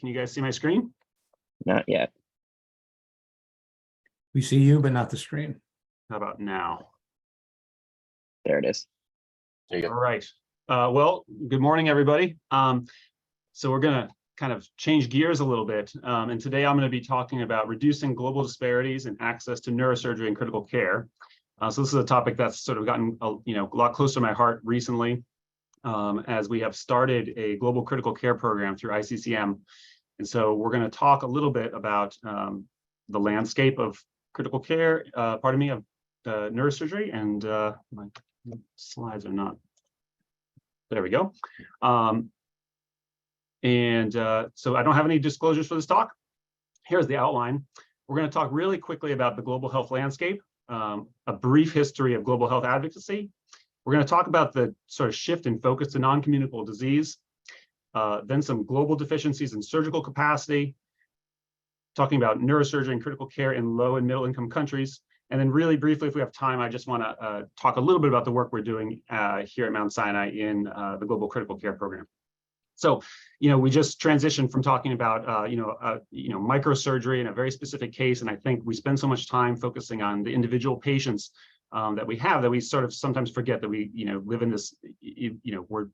Can you guys see my screen? Not yet. We see you, but not the screen. How about now? There it is. There you go. All right. Well, good morning, everybody. So we're going to kind of change gears a little bit. And today I'm going to be talking about reducing global disparities in access to neurosurgery and critical care. So this is a topic that's sort of gotten a lot closer to my heart recently, as we have started a global critical care program through ICCM. And so we're going to talk a little bit about the landscape of critical care, of neurosurgery, and my slides are not. There we go. So I don't have any disclosures for this talk. Here's the outline. We're going to talk really quickly about the global health landscape, a brief history of global health advocacy. We're going to talk about the sort of shift in focus to non-communicable disease, then some global deficiencies in surgical capacity, talking about neurosurgery and critical care in low and middle income countries. And then really briefly, if we have time, I just want to talk a little bit about the work we're doing here at Mount Sinai in the global critical care program. So, we just transitioned from talking about, microsurgery in a very specific case. And I think we spend so much time focusing on the individual patients that we have that we sort of sometimes forget that we, live in this, we're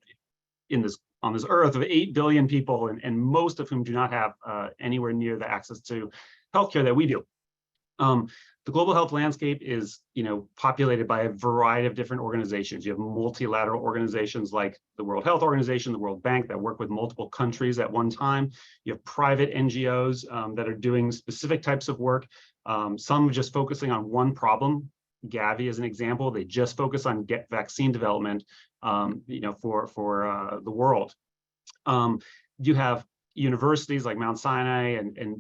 in this, on this earth of 8 billion people, and most of whom do not have anywhere near the access to healthcare that we do. The global health landscape is, populated by a variety of different organizations. You have multilateral organizations like the World Health Organization, the World Bank, that work with multiple countries at one time. You have private NGOs that are doing specific types of work. Some just focusing on one problem. Gavi is an example. They just focus on vaccine development, for the world. You have universities like Mount Sinai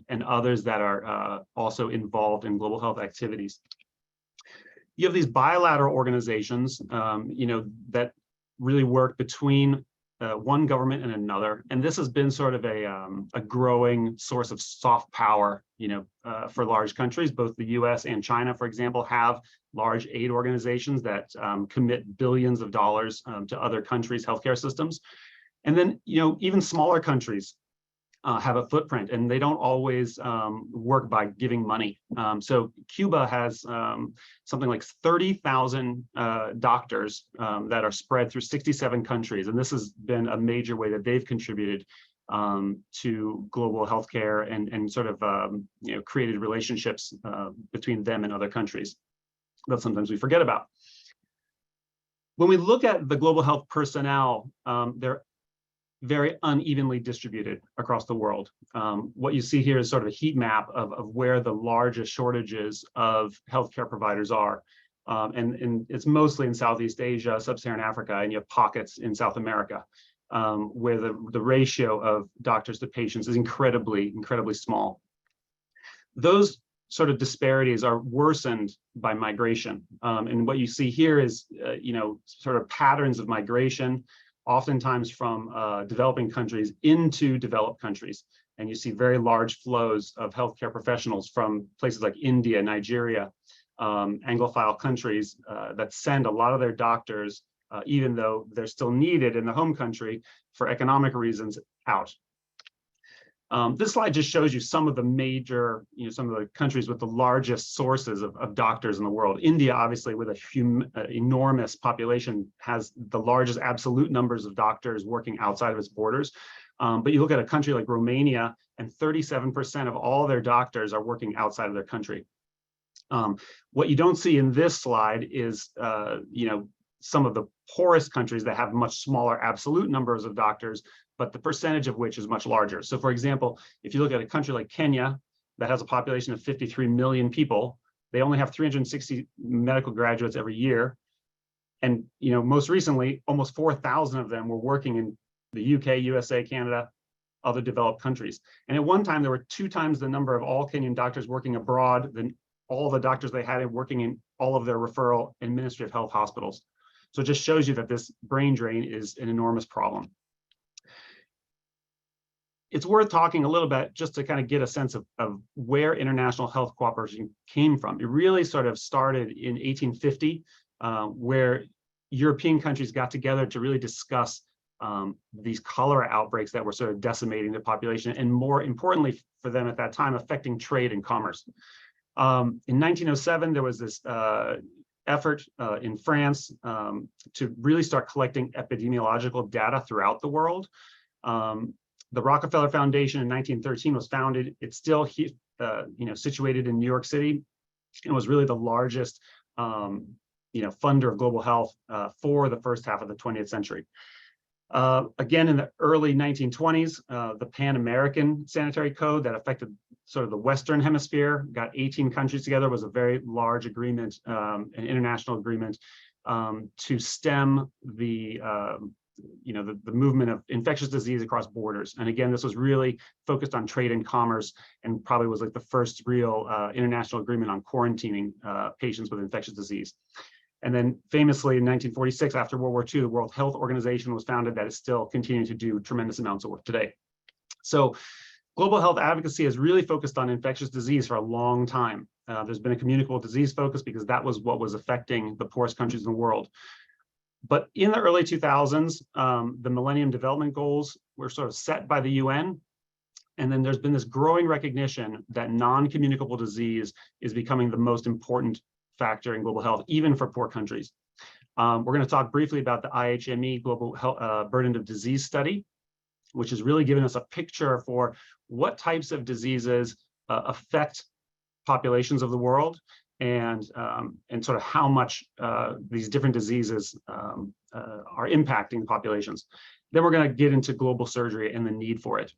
and others that are also involved in global health activities. You have these bilateral organizations, that really work between one government and another. And this has been sort of a growing source of soft power, for large countries. Both the US and China, for example, have large aid organizations that commit billions of dollars to other countries' healthcare systems. And then, even smaller countries have a footprint, and they don't always work by giving money. So Cuba has something like 30,000 doctors that are spread through 67 countries. And this has been a major way that they've contributed to global healthcare and sort of, created relationships between them and other countries that sometimes we forget about. When we look at the global health personnel, they're very unevenly distributed across the world. What you see here is sort of a heat map of where the largest shortages of healthcare providers are. And it's mostly in Southeast Asia, Sub-Saharan Africa, and you have pockets in South America, where the ratio of doctors to patients is incredibly small. Those sort of disparities are worsened by migration. And what you see here is, sort of patterns of migration, oftentimes from developing countries into developed countries. And you see very large flows of healthcare professionals from places like India, Nigeria, Anglophile countries that send a lot of their doctors, even though they're still needed in the home country for economic reasons, out. This slide just shows you some of the major, some of the countries with the largest sources of doctors in the world. India, obviously, with an enormous population, has the largest absolute numbers of doctors working outside of its borders. But you look at a country like Romania, and 37% of all their doctors are working outside of their country. What you don't see in this slide is, some of the poorest countries that have much smaller absolute numbers of doctors, but the percentage of which is much larger. So for example, if you look at a country like Kenya that has a population of 53 million people, they only have 360 medical graduates every year. And most recently, almost 4,000 of them were working in the UK, USA, Canada, other developed countries. And at one time, there were 2 times the number of all Kenyan doctors working abroad than all the doctors they had working in all of their referral and Ministry of Health hospitals. So it just shows you that this brain drain is an enormous problem. It's worth talking a little bit just to kind of get a sense of where international health cooperation came from. It really sort of started in 1850, where European countries got together to really discuss these cholera outbreaks that were sort of decimating the population, and more importantly for them at that time, affecting trade and commerce. In 1907, there was this effort in France to really start collecting epidemiological data throughout the world. The Rockefeller Foundation in 1913 was founded. It's still situated in New York City, and was really the largest funder of global health for the first half of the 20th century. Again, in the early 1920s, the Pan American Sanitary Code that affected sort of the Western Hemisphere got 18 countries together, was a very large agreement, an international agreement to stem the movement of infectious disease across borders. And again, this was really focused on trade and commerce, and probably was like the first real international agreement on quarantining patients with infectious disease. And then famously in 1946, after World War II, the World Health Organization was founded, that is still continuing to do tremendous amounts of work today. So global health advocacy has really focused on infectious disease for a long time. There's been a communicable disease focus because that was what was affecting the poorest countries in the world. But in the early 2000s, the Millennium Development Goals were sort of set by the UN. And then there's been this growing recognition that non-communicable disease is becoming the most important factor in global health, even for poor countries. We're going to talk briefly about the IHME Global Health, Burden of Disease Study, which is really giving us a picture for what types of diseases affect populations of the world, and sort of how much these different diseases are impacting populations. Then we're going to get into global surgery and the need for it.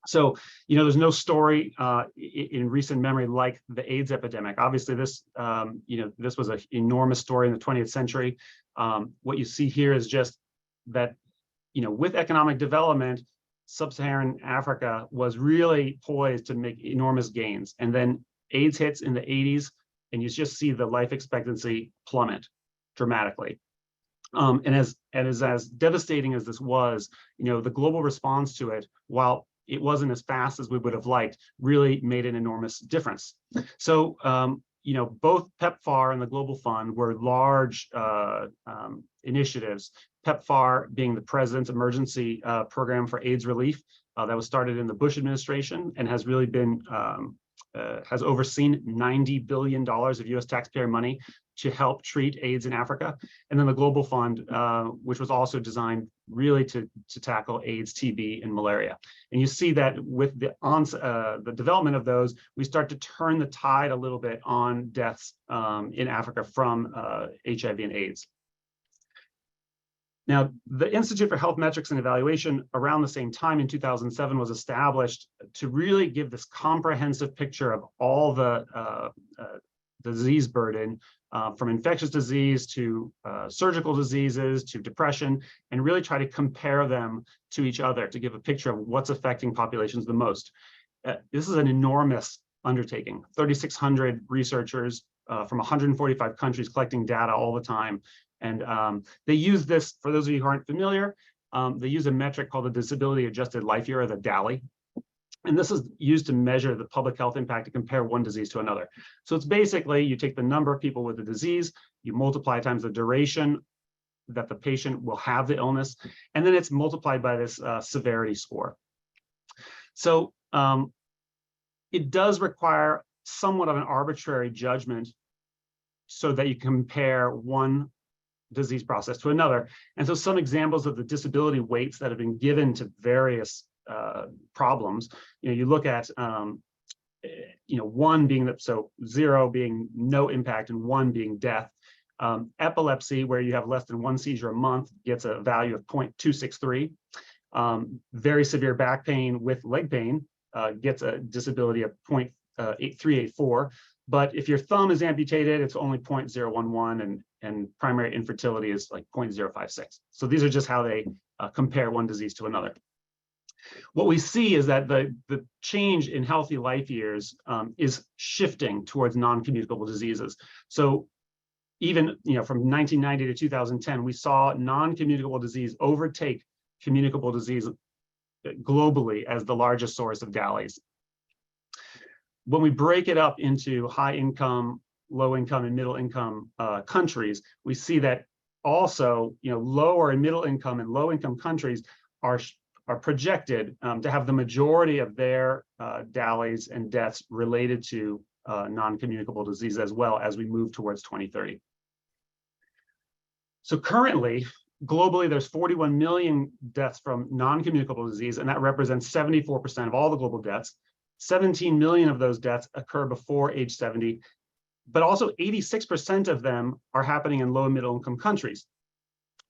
So, there's no story in recent memory like the AIDS epidemic. Obviously, this was an enormous story in the 20th century. What you see here is just that, with economic development, sub-Saharan Africa was really poised to make enormous gains. And then AIDS hits in the 80s, and you just see the life expectancy plummet dramatically. And as devastating as this was, the global response to it, while it wasn't as fast as we would have liked, really made an enormous difference. So, both PEPFAR and the Global Fund were large initiatives. PEPFAR being the President's emergency program for AIDS relief that was started in the Bush administration, and has really been has overseen $90 billion of US taxpayer money to help treat AIDS in Africa. And then the Global Fund, which was also designed really to tackle AIDS, TB, and malaria. And you see that with the development of those, we start to turn the tide a little bit on deaths in Africa from HIV and AIDS. Now, the Institute for Health Metrics and Evaluation around the same time in 2007 was established to really give this comprehensive picture of all the disease burden from infectious disease to surgical diseases to depression, and really try to compare them to each other to give a picture of what's affecting populations the most. This is an enormous undertaking. 3,600 researchers from 145 countries collecting data all the time. And they use this, for those of you who aren't familiar, they use a metric called the Disability Adjusted Life Year, or the DALY. And this is used to measure the public health impact to compare one disease to another. So it's basically, you take the number of people with the disease, you multiply times the duration that the patient will have the illness, and then it's multiplied by this severity score. So it does require somewhat of an arbitrary judgment so that you compare one disease process to another. And so some examples of the disability weights that have been given to various problems, you look at, one being that, so 0 being no impact and 1 being death. Epilepsy, where you have less than 1 seizure a month, gets a value of 0.263. Very severe back pain with leg pain gets a disability of 0.8384. But if your thumb is amputated, it's only 0.011, and primary infertility is like 0.056. So these are just how they compare one disease to another. What we see is that the change in healthy life years is shifting towards non-communicable diseases. So even from 1990 to 2010, we saw non-communicable disease overtake communicable disease globally as the largest source of DALYs. When we break it up into high income, low income, and middle income countries, we see that also, lower and middle income and low income countries are projected to have the majority of their DALYs and deaths related to non-communicable disease as well as we move towards 2030. So currently, globally, there's 41 million deaths from non-communicable disease, and that represents 74% of all the global deaths. 17 million of those deaths occur before age 70, but also 86% of them are happening in low and middle income countries.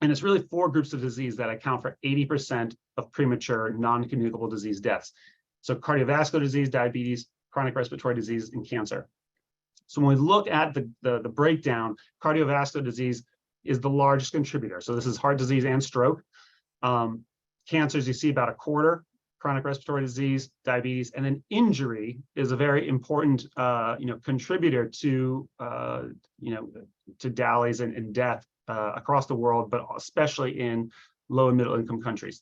And it's really 4 groups of disease that account for 80% of premature non-communicable disease deaths. So cardiovascular disease, diabetes, chronic respiratory disease, and cancer. So when we look at the breakdown, cardiovascular disease is the largest contributor. So this is heart disease and stroke. Cancers, you see about a quarter, chronic respiratory disease, diabetes, and then injury is a very important contributor to to DALYs and death across the world, but especially in low and middle income countries.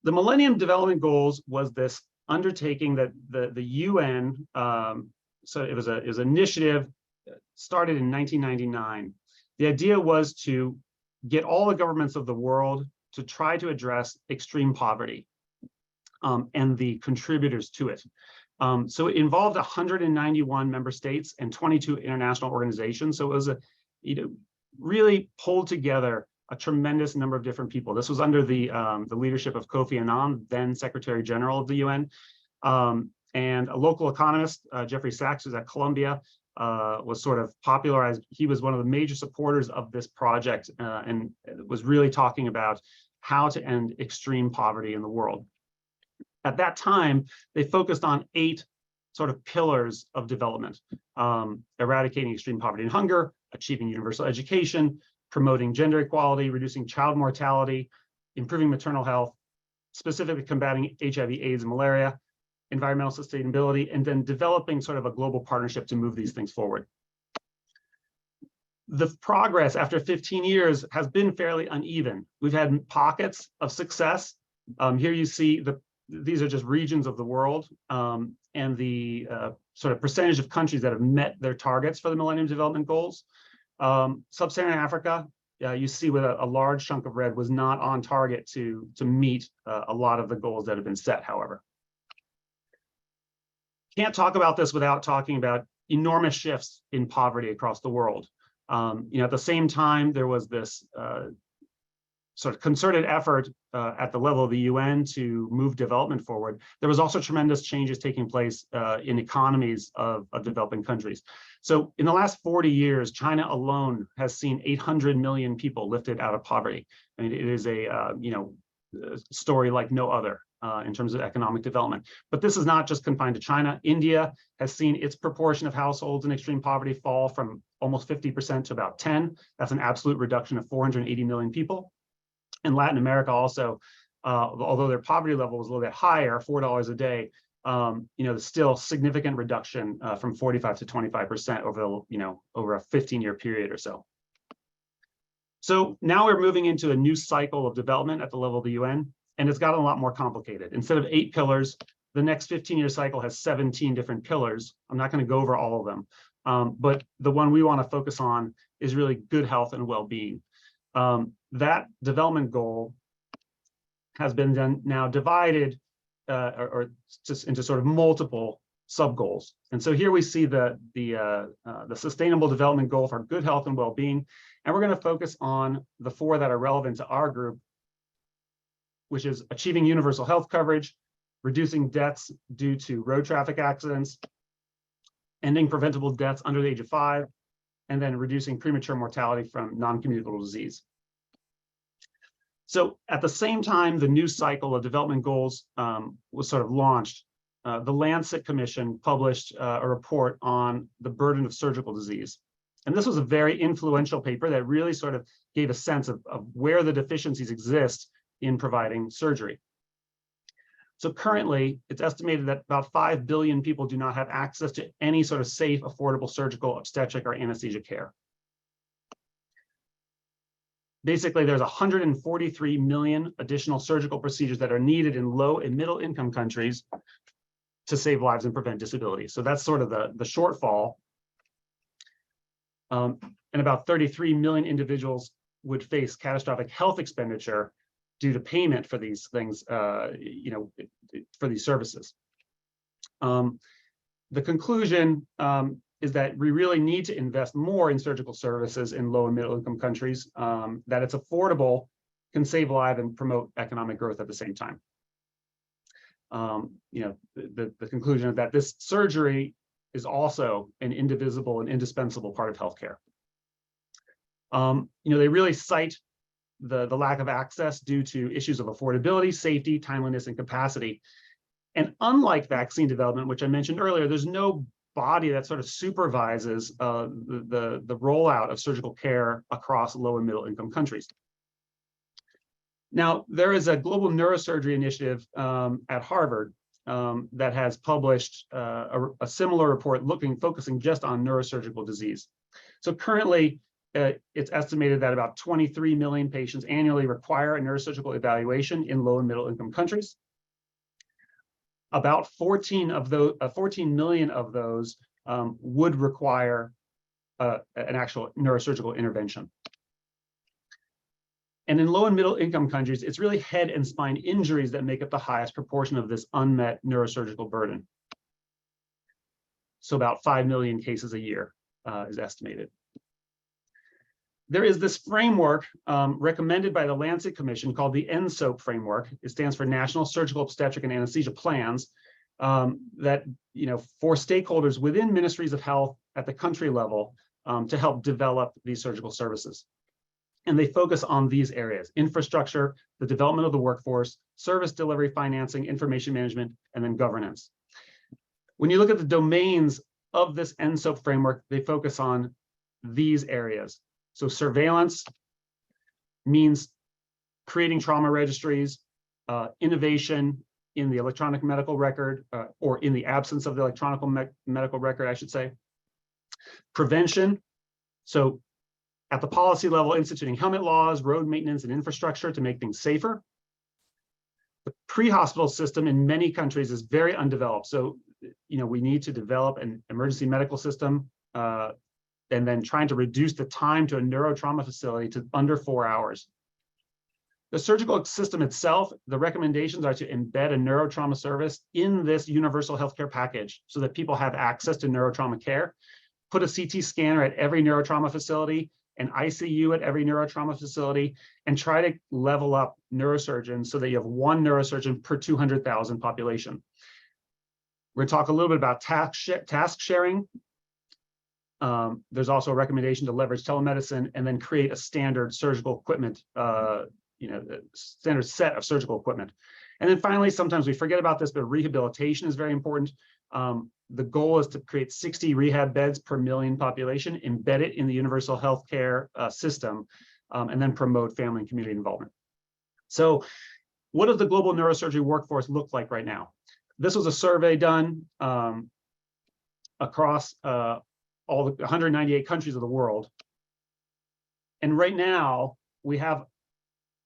The Millennium Development Goals was this undertaking that the UN, so it was an initiative started in 1999. The idea was to get all the governments of the world to try to address extreme poverty and the contributors to it. So it involved 191 member states and 22 international organizations. So it was really pulled together a tremendous number of different people. This was under the leadership of Kofi Annan, then Secretary General of the UN, and a local economist, Jeffrey Sachs, who's at Columbia, was sort of popularized. He was one of the major supporters of this project and was really talking about how to end extreme poverty in the world. At that time, they focused on 8 sort of pillars of development: eradicating extreme poverty and hunger, achieving universal education, promoting gender equality, reducing child mortality, improving maternal health, specifically combating HIV, AIDS, and malaria, environmental sustainability, and then developing sort of a global partnership to move these things forward. The progress after 15 years has been fairly uneven. We've had pockets of success. Here you see these are just regions of the world, and the sort of percentage of countries that have met their targets for the Millennium Development Goals. Sub-Saharan Africa, you see with a large chunk of red, was not on target to meet a lot of the goals that have been set, however. Can't talk about this without talking about enormous shifts in poverty across the world. At the same time, there was this sort of concerted effort at the level of the UN to move development forward. There was also tremendous changes taking place in economies of developing countries. So in the last 40 years, China alone has seen 800 million people lifted out of poverty. I mean, it is a story like no other in terms of economic development. But this is not just confined to China. India has seen its proportion of households in extreme poverty fall from almost 50% to about 10%. That's an absolute reduction of 480 million people. In Latin America also, although their poverty level was a little bit higher, $4 a day, there's still significant reduction from 45 to 25% over a 15-year period or so. So now we're moving into a new cycle of development at the level of the UN, and it's gotten a lot more complicated. Instead of 8 pillars, the next 15-year cycle has 17 different pillars. I'm not going to go over all of them, but the one we want to focus on is really good health and well-being. That development goal has been then now divided or just into sort of multiple sub-goals. And so here we see the Sustainable Development Goal for good health and well-being, and we're going to focus on the 4 that are relevant to our group, which is achieving universal health coverage, reducing deaths due to road traffic accidents, ending preventable deaths under the age of 5, and then reducing premature mortality from non-communicable disease. So at the same time, the new cycle of development goals was sort of launched. The Lancet Commission published a report on the burden of surgical disease. And this was a very influential paper that really sort of gave a sense of where the deficiencies exist in providing surgery. So currently, it's estimated that about 5 billion people do not have access to any sort of safe, affordable surgical, obstetric, or anesthesia care. Basically, there's 143 million additional surgical procedures that are needed in low and middle income countries to save lives and prevent disability. So that's sort of the shortfall. and about 33 million individuals would face catastrophic health expenditure due to payment for these things, for these services. The conclusion is that we really need to invest more in surgical services in low and middle income countries, that it's affordable, can save lives, and promote economic growth at the same time. The conclusion is that this surgery is also an indivisible and indispensable part of healthcare. They really cite the lack of access due to issues of affordability, safety, timeliness, and capacity. And unlike vaccine development, which I mentioned earlier, there's no body that sort of supervises the rollout of surgical care across low and middle income countries. Now, there is a global neurosurgery initiative at Harvard that has published a similar report focusing just on neurosurgical disease. So currently, it's estimated that about 23 million patients annually require a neurosurgical evaluation in low and middle income countries. About 14 million of those would require an actual neurosurgical intervention. And in low and middle income countries, it's really head and spine injuries that make up the highest proportion of this unmet neurosurgical burden. So about 5 million cases a year is estimated. There is this framework recommended by the Lancet Commission called the NSOAP framework. It stands for National Surgical Obstetric and Anesthesia Plans that, for stakeholders within ministries of health at the country level to help develop these surgical services. And they focus on these areas: infrastructure, the development of the workforce, service delivery, financing, information management, and then governance. When you look at the domains of this NSOAP framework, they focus on these areas. So surveillance means creating trauma registries, innovation in the electronic medical record, or in the absence of the electronic medical record, I should say. Prevention, so at the policy level, instituting helmet laws, road maintenance, and infrastructure to make things safer. The pre-hospital system in many countries is very undeveloped. So, we need to develop an emergency medical system and then trying to reduce the time to a neurotrauma facility to under 4 hours. The surgical system itself, the recommendations are to embed a neurotrauma service in this universal healthcare package so that people have access to neurotrauma care. Put a CT scanner at every neurotrauma facility, an ICU at every neurotrauma facility, and try to level up neurosurgeons so that you have one neurosurgeon per 200,000 population. We're going to talk a little bit about task sharing. There's also a recommendation to leverage telemedicine and then create a standard surgical equipment, standard set of surgical equipment. And then finally, sometimes we forget about this, but rehabilitation is very important. The goal is to create 60 rehab beds per million population, embed it in the universal healthcare system, and then promote family and community involvement. So what does the global neurosurgery workforce look like right now? This was a survey done across all the 198 countries of the world. And right now, we have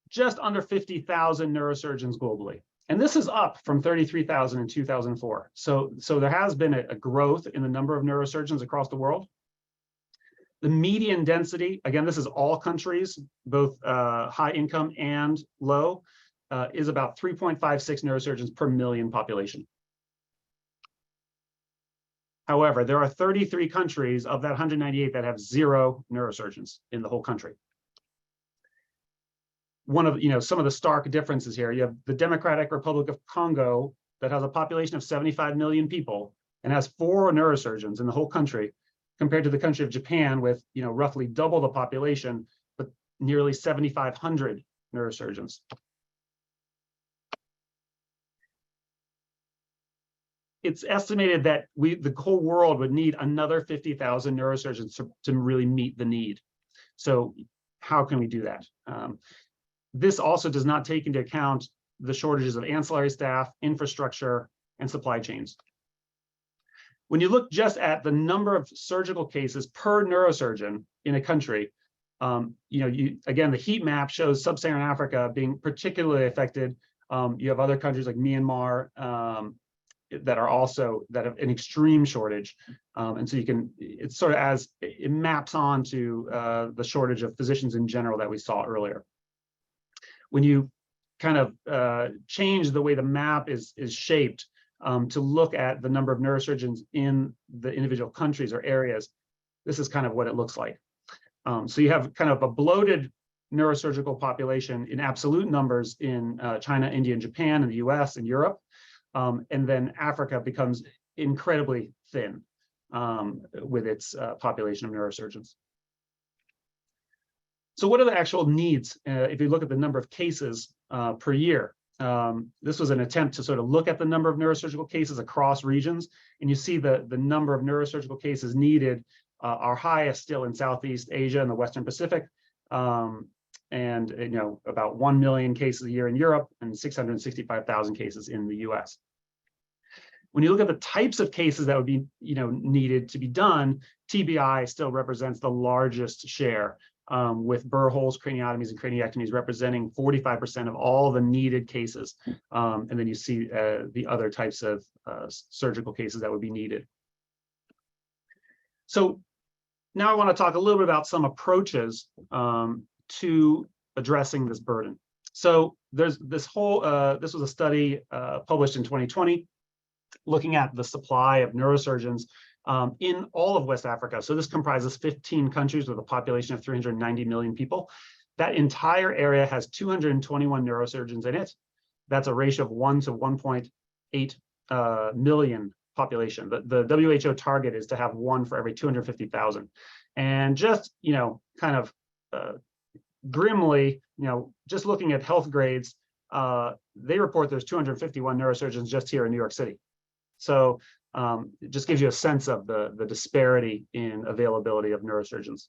just under 50,000 neurosurgeons globally. And this is up from 33,000 in 2004. So there has been a growth in the number of neurosurgeons across the world. The median density, again, this is all countries, both high income and low, is about 3.56 neurosurgeons per million population. However, there are 33 countries of that 198 that have 0 neurosurgeons in the whole country. One of, some of the stark differences here, you have the Democratic Republic of Congo that has a population of 75 million people and has 4 neurosurgeons in the whole country, compared to the country of Japan with, roughly double the population, but nearly 7,500 neurosurgeons. It's estimated that the whole world would need another 50,000 neurosurgeons to really meet the need. So how can we do that? This also does not take into account the shortages of ancillary staff, infrastructure, and supply chains. When you look just at the number of surgical cases per neurosurgeon in a country, again, the heat map shows sub-Saharan Africa being particularly affected. You have other countries like Myanmar, that have an extreme shortage. And so it's sort of as it maps onto the shortage of physicians in general that we saw earlier. When you kind of change the way the map is shaped to look at the number of neurosurgeons in the individual countries or areas, this is kind of what it looks like. So you have kind of a bloated neurosurgical population in absolute numbers in China, India, and Japan, and the US and Europe. And then Africa becomes incredibly thin with its population of neurosurgeons. So what are the actual needs? If you look at the number of cases per year, this was an attempt to sort of look at the number of neurosurgical cases across regions. And you see the number of neurosurgical cases needed are highest still in Southeast Asia and the Western Pacific. And about 1 million cases a year in Europe and 665,000 cases in the US. When you look at the types of cases that would be needed to be done, TBI still represents the largest share, with burr holes, craniotomies, and craniectomies representing 45% of all the needed cases. And then you see the other types of surgical cases that would be needed. So now I want to talk a little bit about some approaches to addressing this burden. So there's this whole, this was a study published in 2020, looking at the supply of neurosurgeons in all of West Africa. So this comprises 15 countries with a population of 390 million people. That entire area has 221 neurosurgeons in it. That's a ratio of 1 to 1.8 million population. The WHO target is to have 1 for every 250,000. And just, kind of grimly, just looking at health grades, they report there's 251 neurosurgeons just here in New York City. So it just gives you a sense of the disparity in availability of neurosurgeons.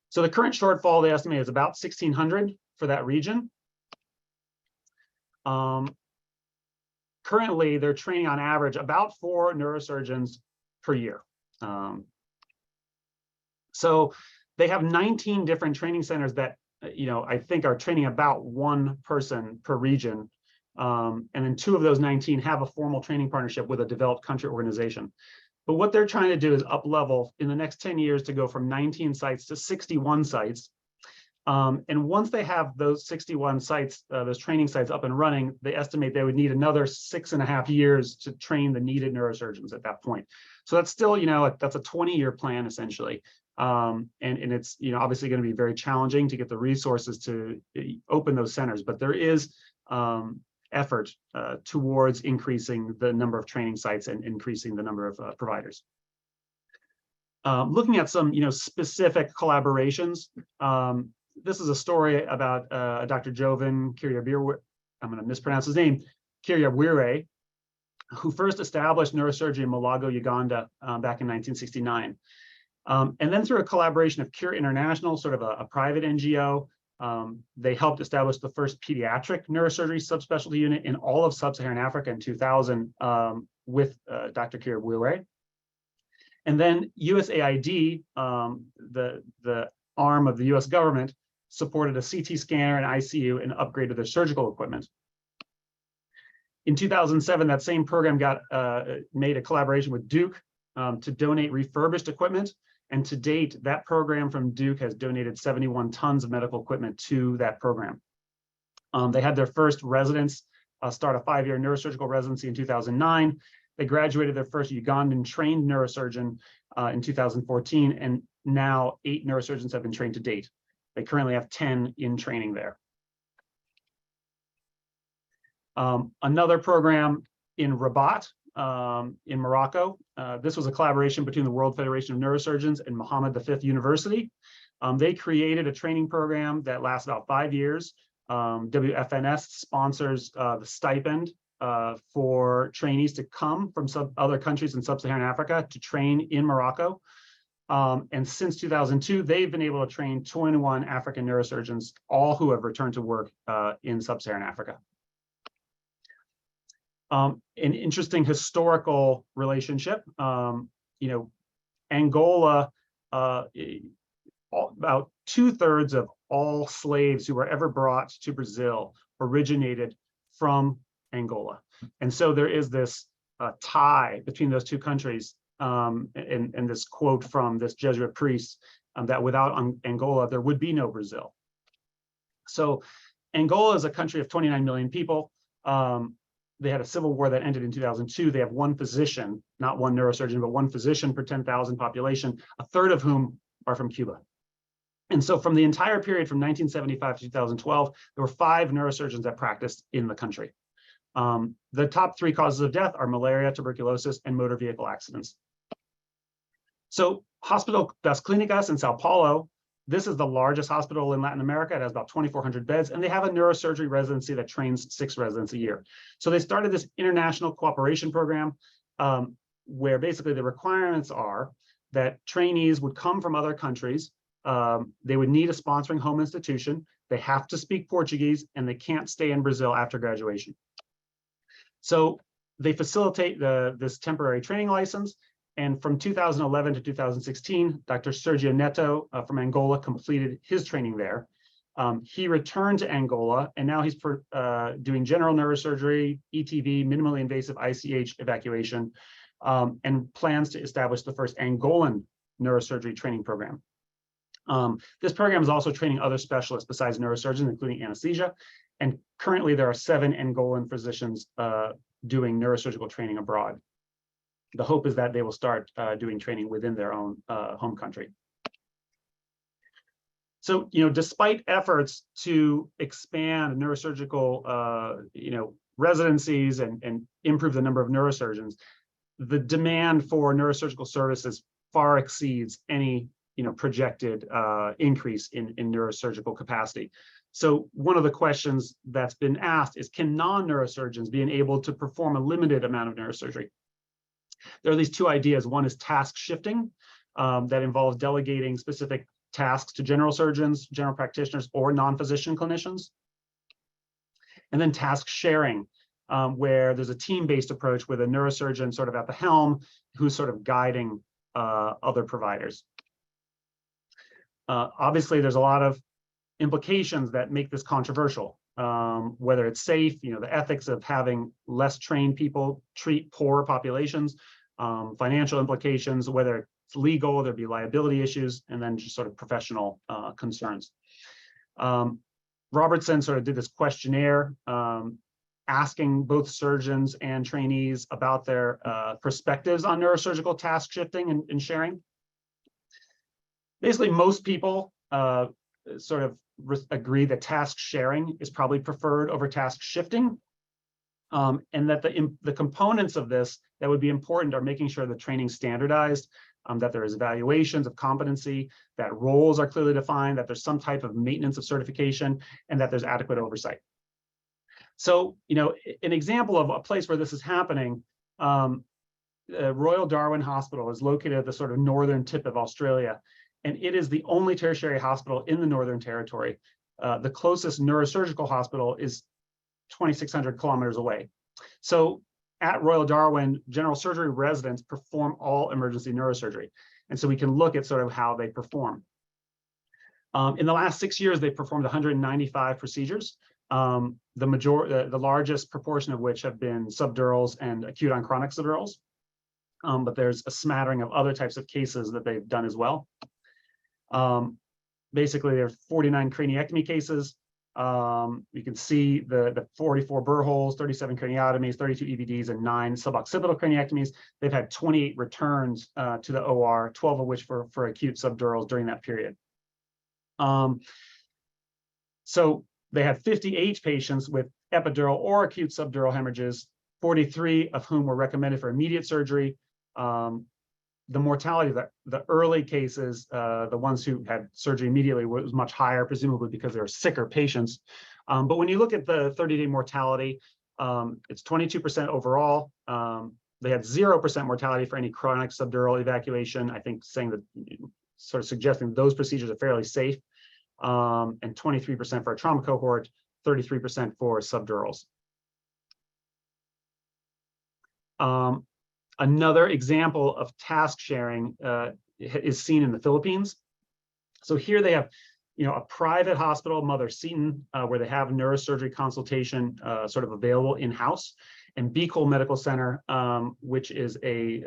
So the current shortfall, they estimate, is about 1,600 for that region. Currently, they're training on average about 4 neurosurgeons per year. So they have 19 different training centers that, I think are training about 1 person per region. And then 2 of those 19 have a formal training partnership with a developed country organization. But what they're trying to do is up-level in the next 10 years to go from 19 sites to 61 sites. And once they have those 61 sites, those training sites up and running, they estimate they would need another 6.5 years to train the needed neurosurgeons at that point. So that's still, that's a 20-year plan essentially. And it's, obviously going to be very challenging to get the resources to open those centers, but there is effort towards increasing the number of training sites and increasing the number of providers. Looking at some, specific collaborations. This is a story about Dr. Jovan Kiriabirwe, I'm going to mispronounce his name, Kiriabirwe, who first established neurosurgery in Malago, Uganda, back in 1969. And then through a collaboration of Cure International, sort of a private NGO, they helped establish the first pediatric neurosurgery subspecialty unit in all of sub-Saharan Africa in 2000 with Dr. Kiriabirwe. And then USAID, the arm of the US government, supported a CT scanner and ICU and upgraded their surgical equipment. In 2007, that same program made a collaboration with Duke to donate refurbished equipment. And to date, that program from Duke has donated 71 tons of medical equipment to that program. They had their first residents start a 5-year neurosurgical residency in 2009. They graduated their first Ugandan trained neurosurgeon in 2014, and now 8 neurosurgeons have been trained to date. They currently have 10 in training there. Another program in Rabat, in Morocco. This was a collaboration between the World Federation of Neurosurgeons and Mohammed V University. They created a training program that lasts about 5 years. WFNS sponsors the stipend for trainees to come from other countries in sub-Saharan Africa to train in Morocco. And since 2002, they've been able to train 21 African neurosurgeons, all who have returned to work in sub-Saharan Africa. An interesting historical relationship. Angola, about 2/3 of all slaves who were ever brought to Brazil originated from Angola. And so there is this tie between those two countries, and this quote from this Jesuit priest, that without Angola, there would be no Brazil. So Angola is a country of 29 million people. They had a civil war that ended in 2002. They have one physician, not one neurosurgeon, but one physician per 10,000 population, a third of whom are from Cuba. And so from the entire period from 1975 to 2012, there were 5 neurosurgeons that practiced in the country. The top 3 causes of death are malaria, tuberculosis, and motor vehicle accidents. So Hospital das Clínicas in Sao Paulo, this is the largest hospital in Latin America. It has about 2,400 beds, and they have a neurosurgery residency that trains 6 residents a year. So they started this international cooperation program, where basically the requirements are that trainees would come from other countries. They would need a sponsoring home institution. They have to speak Portuguese, and they can't stay in Brazil after graduation. So they facilitate this temporary training license. And from 2011 to 2016, Dr. Sergio Neto from Angola completed his training there. He returned to Angola, and now he's doing general neurosurgery, ETV, minimally invasive ICH evacuation, and plans to establish the first Angolan neurosurgery training program. This program is also training other specialists besides neurosurgeons, including anesthesia. And currently there are 7 Angolan physicians doing neurosurgical training abroad. The hope is that they will start doing training within their own home country. So, despite efforts to expand neurosurgical, residencies and improve the number of neurosurgeons, the demand for neurosurgical services far exceeds any projected increase in neurosurgical capacity. So one of the questions that's been asked is, can non-neurosurgeons be able to perform a limited amount of neurosurgery? There are these 2 ideas. One is task shifting, that involves delegating specific tasks to general surgeons, general practitioners, or non-physician clinicians. And then task sharing, where there's a team-based approach with a neurosurgeon sort of at the helm who's sort of guiding other providers. Obviously, there's a lot of implications that make this controversial, whether it's safe, the ethics of having less trained people treat poor populations, financial implications, whether it's legal, there'd be liability issues, and then just sort of professional concerns. Robertson sort of did this questionnaire asking both surgeons and trainees about their perspectives on neurosurgical task shifting and sharing. Basically, most people sort of agree that task sharing is probably preferred over task shifting, and that the components of this that would be important are making sure the training standardized, that there is evaluations of competency, that roles are clearly defined, that there's some type of maintenance of certification, and that there's adequate oversight. So, an example of a place where this is happening, Royal Darwin Hospital is located at the sort of northern tip of Australia, and it is the only tertiary hospital in the Northern Territory. The closest neurosurgical hospital is 2,600 kilometers away. So at Royal Darwin, general surgery residents perform all emergency neurosurgery. And so we can look at sort of how they perform. In the last 6 years, they performed 195 procedures, the largest proportion of which have been subdurals and acute on chronic subdurals. But there's a smattering of other types of cases that they've done as well. Basically, there are 49 craniectomy cases. You can see the 44 burr holes, 37 craniotomies, 32 EVDs, and 9 suboccipital craniectomies. They've had 28 returns to the OR, 12 of which for acute subdurals during that period. So they had 58 patients with epidural or acute subdural hemorrhages, 43 of whom were recommended for immediate surgery. The mortality, the early cases, the ones who had surgery immediately was much higher, presumably because they were sicker patients. But when you look at the 30-day mortality, it's 22% overall. They had 0% mortality for any chronic subdural evacuation, I think saying that, sort of suggesting those procedures are fairly safe, and 23% for a trauma cohort, 33% for subdurals. Another example of task sharing is seen in the Philippines. So here they have a private hospital, Mother Seton, where they have neurosurgery consultation sort of available in-house, and Beacol Medical Center, which is a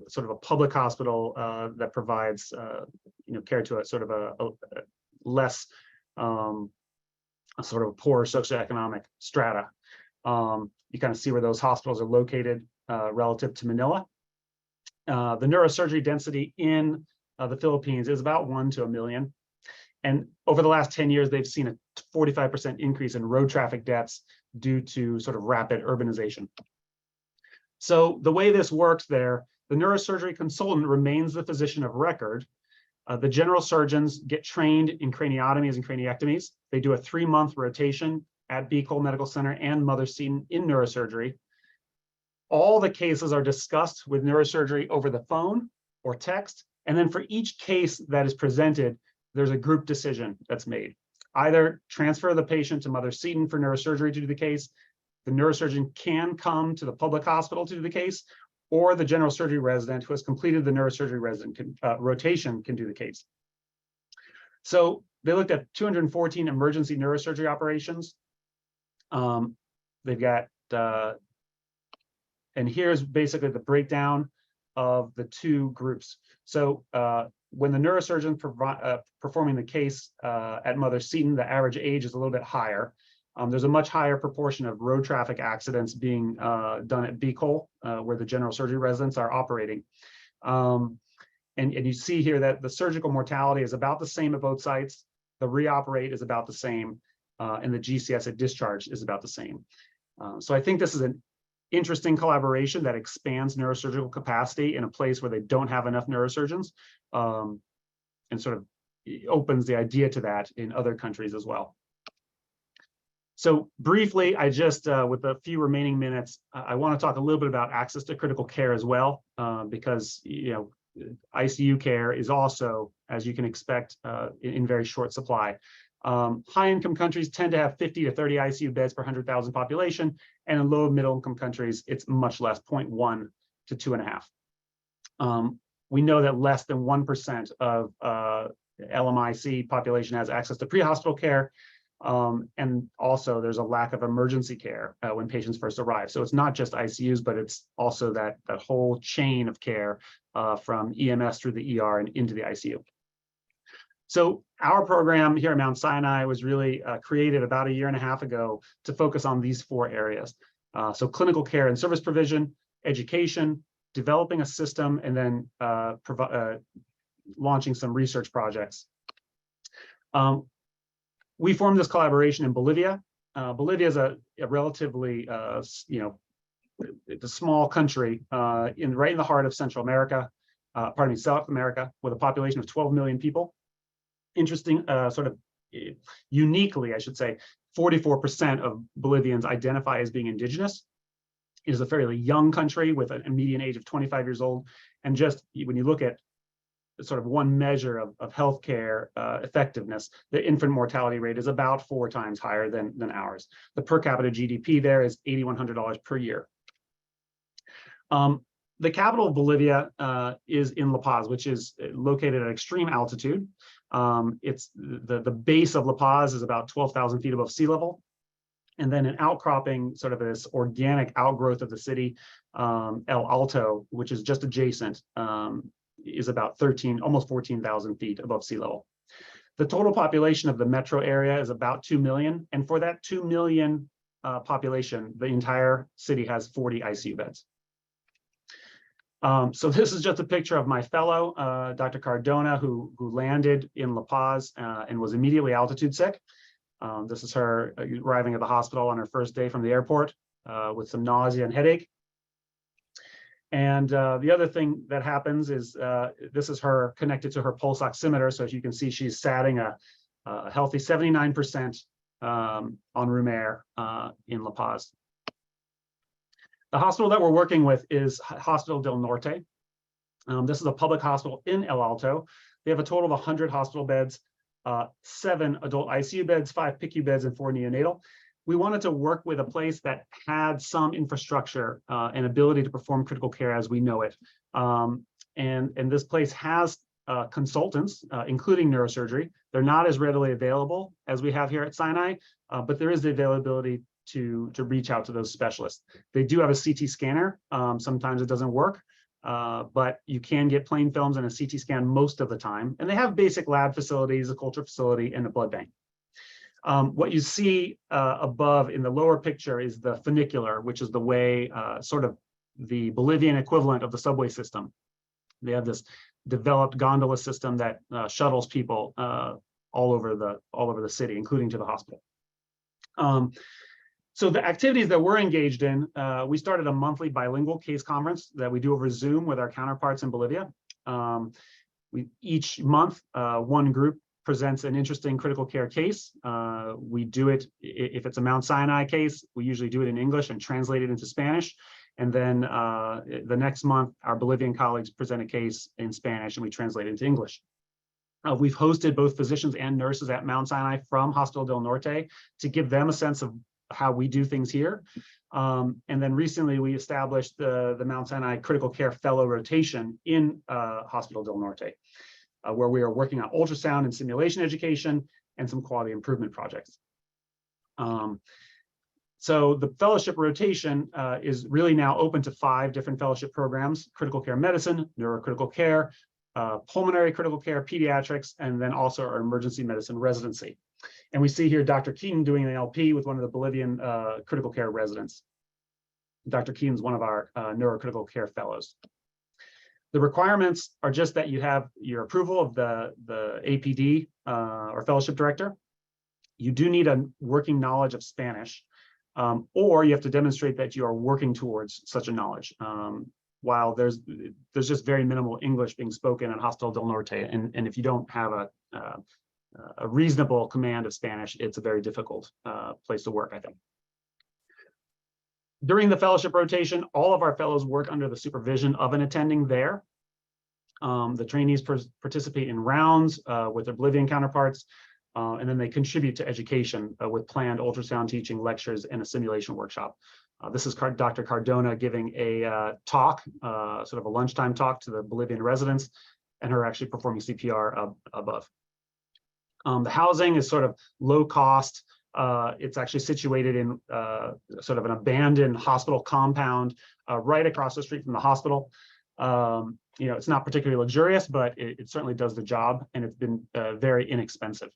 sort of a public hospital that provides care to a sort of a less a sort of poor socioeconomic strata. You kind of see where those hospitals are located relative to Manila. The neurosurgery density in the Philippines is about 1 to 1 million. And over the last 10 years, they've seen a 45% increase in road traffic deaths due to sort of rapid urbanization. So the way this works there, the neurosurgery consultant remains the physician of record. The general surgeons get trained in craniotomies and craniectomies. They do a 3-month rotation at Beacol Medical Center and Mother Seton in neurosurgery. All the cases are discussed with neurosurgery over the phone or text. And then for each case that is presented, there's a group decision that's made. Either transfer the patient to Mother Seton for neurosurgery to do the case, the neurosurgeon can come to the public hospital to do the case, or the general surgery resident who has completed the neurosurgery resident rotation can do the case. So they looked at 214 emergency neurosurgery operations. They've got, and here's basically the breakdown of the two groups. So when the neurosurgeon performing the case at Mother Seton, the average age is a little bit higher. There's a much higher proportion of road traffic accidents being done at Beacol, where the general surgery residents are operating. And you see here that the surgical mortality is about the same at both sites. The reoperate is about the same, and the GCS at discharge is about the same. So I think this is an interesting collaboration that expands neurosurgical capacity in a place where they don't have enough neurosurgeons, and sort of opens the idea to that in other countries as well. So briefly, I just, with a few remaining minutes, I want to talk a little bit about access to critical care as well, because ICU care is also, as you can expect, in very short supply. High-income countries tend to have 50 to 30 ICU beds per 100,000 population, and in low and middle-income countries, it's much less, 0.1 to 2.5. We know that less than 1% of LMIC population has access to pre-hospital care, and also there's a lack of emergency care when patients first arrive. So it's not just ICUs, but it's also that whole chain of care from EMS through the ER and into the ICU. So our program here at Mount Sinai was really created about 1.5 years ago to focus on these 4 areas. So clinical care and service provision, education, developing a system, and then launching some research projects. We formed this collaboration in Bolivia. Bolivia is a relatively, it's a small country right in the heart of Central America, South America, with a population of 12 million people. Interesting, sort of uniquely, I should say, 44% of Bolivians identify as being indigenous. It is a fairly young country with a median age of 25 years old. And just when you look at sort of one measure of healthcare effectiveness, the infant mortality rate is about 4 times higher than ours. The per capita GDP there is $8,100 per year. The capital of Bolivia is in La Paz, which is located at extreme altitude. It's the base of La Paz is about 12,000 feet above sea level. And then an outcropping, sort of this organic outgrowth of the city, El Alto, which is just adjacent, is about almost 14,000 feet above sea level. The total population of the metro area is about 2 million. And for that 2 million population, the entire city has 40 ICU beds. So this is just a picture of my fellow, Dr. Cardona, who landed in La Paz and was immediately altitude sick. This is her arriving at the hospital on her first day from the airport with some nausea and headache. And the other thing that happens is this is her connected to her pulse oximeter. So as you can see, she's satting a healthy 79% on room air in La Paz. The hospital that we're working with is Hospital del Norte. This is a public hospital in El Alto. They have a total of 100 hospital beds, 7 adult ICU beds, 5 PICU beds, and 4 neonatal. We wanted to work with a place that had some infrastructure and ability to perform critical care as we know it. And this place has consultants, including neurosurgery. They're not as readily available as we have here at Sinai, but there is the availability to reach out to those specialists. They do have a CT scanner. Sometimes it doesn't work, but you can get plain films and a CT scan most of the time. And they have basic lab facilities, a culture facility, and a blood bank. What you see above in the lower picture is the funicular, which is the way, sort of the Bolivian equivalent of the subway system. They have this developed gondola system that shuttles people all over the city, including to the hospital. So the activities that we're engaged in, we started a monthly bilingual case conference that we do over Zoom with our counterparts in Bolivia. Each month, one group presents an interesting critical care case. We do it, if it's a Mount Sinai case, we usually do it in English and translate it into Spanish. And then the next month, our Bolivian colleagues present a case in Spanish and we translate it into English. We've hosted both physicians and nurses at Mount Sinai from Hospital del Norte to give them a sense of how we do things here. And then recently we established the Mount Sinai Critical Care Fellow Rotation in Hospital del Norte, where we are working on ultrasound and simulation education and some quality improvement projects. So the fellowship rotation is really now open to 5 different fellowship programs: critical care medicine, neurocritical care, pulmonary critical care, pediatrics, and then also our emergency medicine residency. And we see here Dr. Keaton doing an LP with one of the Bolivian critical care residents. Dr. Keaton is one of our neurocritical care fellows. The requirements are just that you have your approval of the APD or fellowship director. You do need a working knowledge of Spanish, or you have to demonstrate that you are working towards such a knowledge. While there's just very minimal English being spoken at Hospital del Norte, and if you don't have a reasonable command of Spanish, it's a very difficult place to work, I think. During the fellowship rotation, all of our fellows work under the supervision of an attending there. The trainees participate in rounds with their Bolivian counterparts, and then they contribute to education with planned ultrasound teaching, lectures, and a simulation workshop. This is Dr. Cardona giving a talk, sort of a lunchtime talk to the Bolivian residents, and her actually performing CPR above. The housing is sort of low cost. It's actually situated in sort of an abandoned hospital compound right across the street from the hospital. You know, it's not particularly luxurious, but it certainly does the job, and it's been very inexpensive.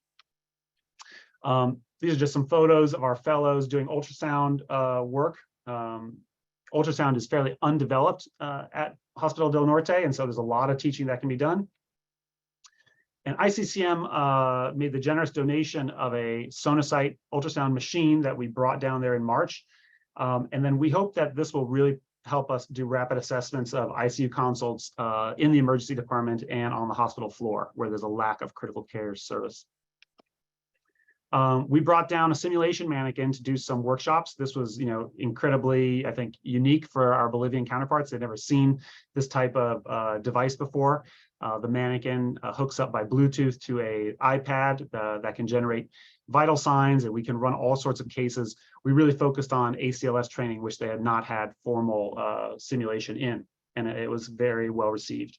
These are just some photos of our fellows doing ultrasound work. Ultrasound is fairly undeveloped at Hospital del Norte, and so there's a lot of teaching that can be done. And ICCM made the generous donation of a Sonosite ultrasound machine that we brought down there in March. And then we hope that this will really help us do rapid assessments of ICU consults in the emergency department and on the hospital floor, where there's a lack of critical care service. We brought down a simulation mannequin to do some workshops. This was, incredibly, I think, unique for our Bolivian counterparts. They'd never seen this type of device before. The mannequin hooks up by Bluetooth to an iPad that can generate vital signs, and we can run all sorts of cases. We really focused on ACLS training, which they had not had formal simulation in, and it was very well received.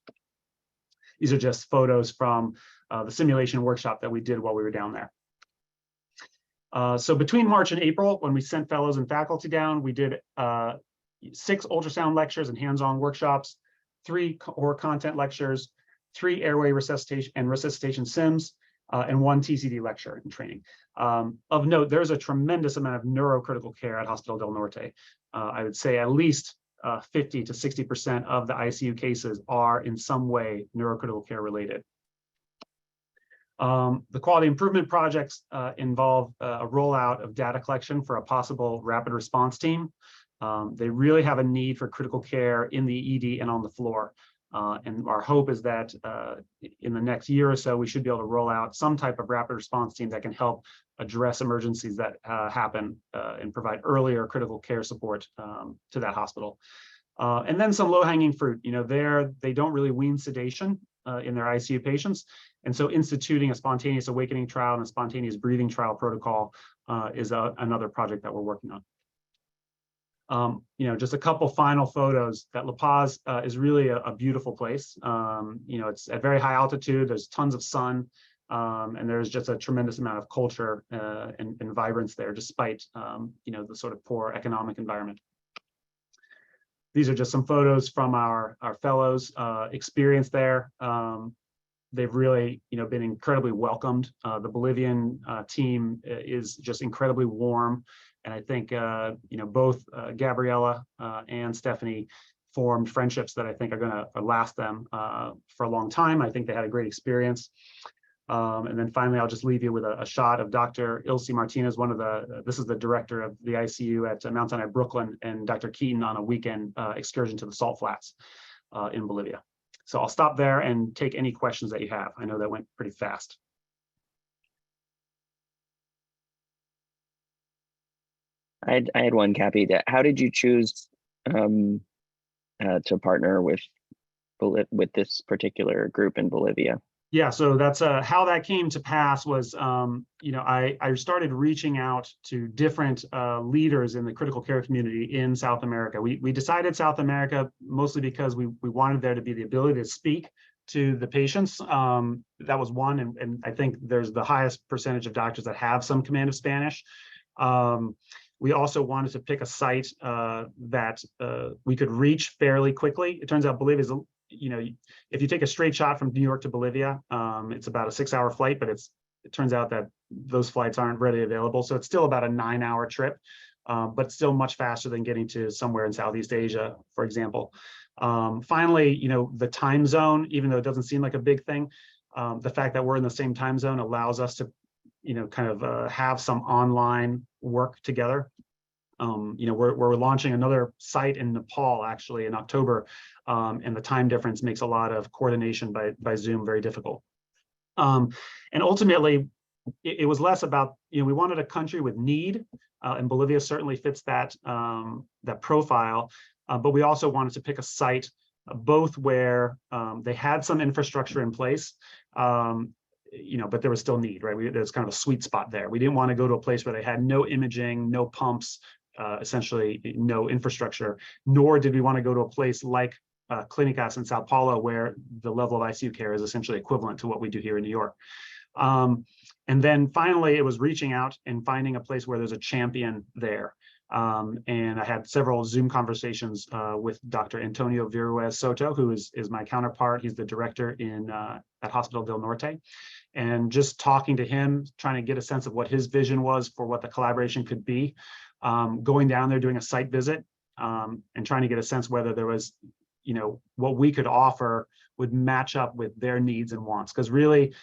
These are just photos from the simulation workshop that we did while we were down there. So between March and April, when we sent fellows and faculty down, we did 6 ultrasound lectures and hands-on workshops, 3 core content lectures, 3 airway resuscitation and resuscitation sims, and 1 TCD lecture and training. Of note, there's a tremendous amount of neurocritical care at Hospital del Norte. I would say at least 50 to 60% of the ICU cases are in some way neurocritical care related. The quality improvement projects involve a rollout of data collection for a possible rapid response team. They really have a need for critical care in the ED and on the floor. And our hope is that in the next year or so, we should be able to roll out some type of rapid response team that can help address emergencies that happen and provide earlier critical care support to that hospital. And then some low-hanging fruit. They don't really wean sedation in their ICU patients. And so instituting a spontaneous awakening trial and a spontaneous breathing trial protocol is another project that we're working on. Just a couple final photos that La Paz is really a beautiful place. It's at very high altitude. There's tons of sun, and there's just a tremendous amount of culture and vibrance there, despite the sort of poor economic environment. These are just some photos from our fellows' experience there. They've really, been incredibly welcomed. The Bolivian team is just incredibly warm. And I think, both Gabriella and Stephanie formed friendships that I think are going to last them for a long time. I think they had a great experience. And then finally, I'll just leave you with a shot of Dr. Ilse Martinez, this is the director of the ICU at Mount Sinai, Brooklyn, and Dr. Keaton on a weekend excursion to the salt flats in Bolivia. So I'll stop there and take any questions that you have. I know that went pretty fast. I had one, Cappi. How did you choose to partner with this particular group in Bolivia? Yeah, so that's how that came to pass was, I started reaching out to different leaders in the critical care community in South America. We decided South America mostly because we wanted there to be the ability to speak to the patients. That was one, and I think there's the highest percentage of doctors that have some command of Spanish. We also wanted to pick a site that we could reach fairly quickly. It turns out Bolivia is if you take a straight shot from New York to Bolivia, it's about a 6-hour flight, but it turns out that those flights aren't readily available. So it's still about a 9-hour trip, but still much faster than getting to somewhere in Southeast Asia, for example. Finally, the time zone, even though it doesn't seem like a big thing, the fact that we're in the same time zone allows us to, have some online work together. We're launching another site in Nepal actually in October, and the time difference makes a lot of coordination by Zoom very difficult. And ultimately, it was less about, we wanted a country with need, and Bolivia certainly fits that profile, but we also wanted to pick a site both where they had some infrastructure in place, but there was still need, right? There's kind of a sweet spot there. We didn't want to go to a place where they had no imaging, no pumps, essentially no infrastructure, nor did we want to go to a place like Clínicas in Sao Paulo, where the level of ICU care is essentially equivalent to what we do here in New York. And then finally, it was reaching out and finding a place where there's a champion there. And I had several Zoom conversations with Dr. Antonio Viruez Soto, who is my counterpart. He's the director at Hospital del Norte. And just talking to him, trying to get a sense of what his vision was for what the collaboration could be. Going down there, doing a site visit, and trying to get a sense whether there was, what we could offer would match up with their needs and wants. Because really,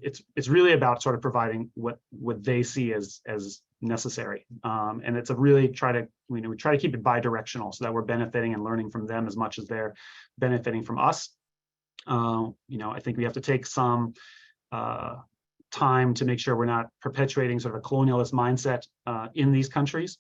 it's really about sort of providing what they see as necessary. And it's a really we try to keep it bi-directional so that we're benefiting and learning from them as much as they're benefiting from us. I think we have to take some time to make sure we're not perpetuating sort of a colonialist mindset in these countries.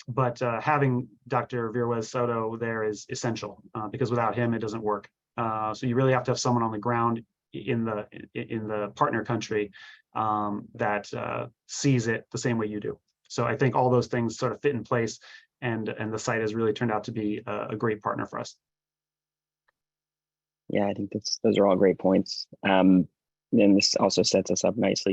But having Dr. Viruez Soto there is essential because without him, it doesn't work. So you really have to have someone on the ground in the partner country that sees it the same way you do. So I think all those things sort of fit in place, and the site has really turned out to be a great partner for us. Yeah, I think those are all great points. Then this also sets us up nicely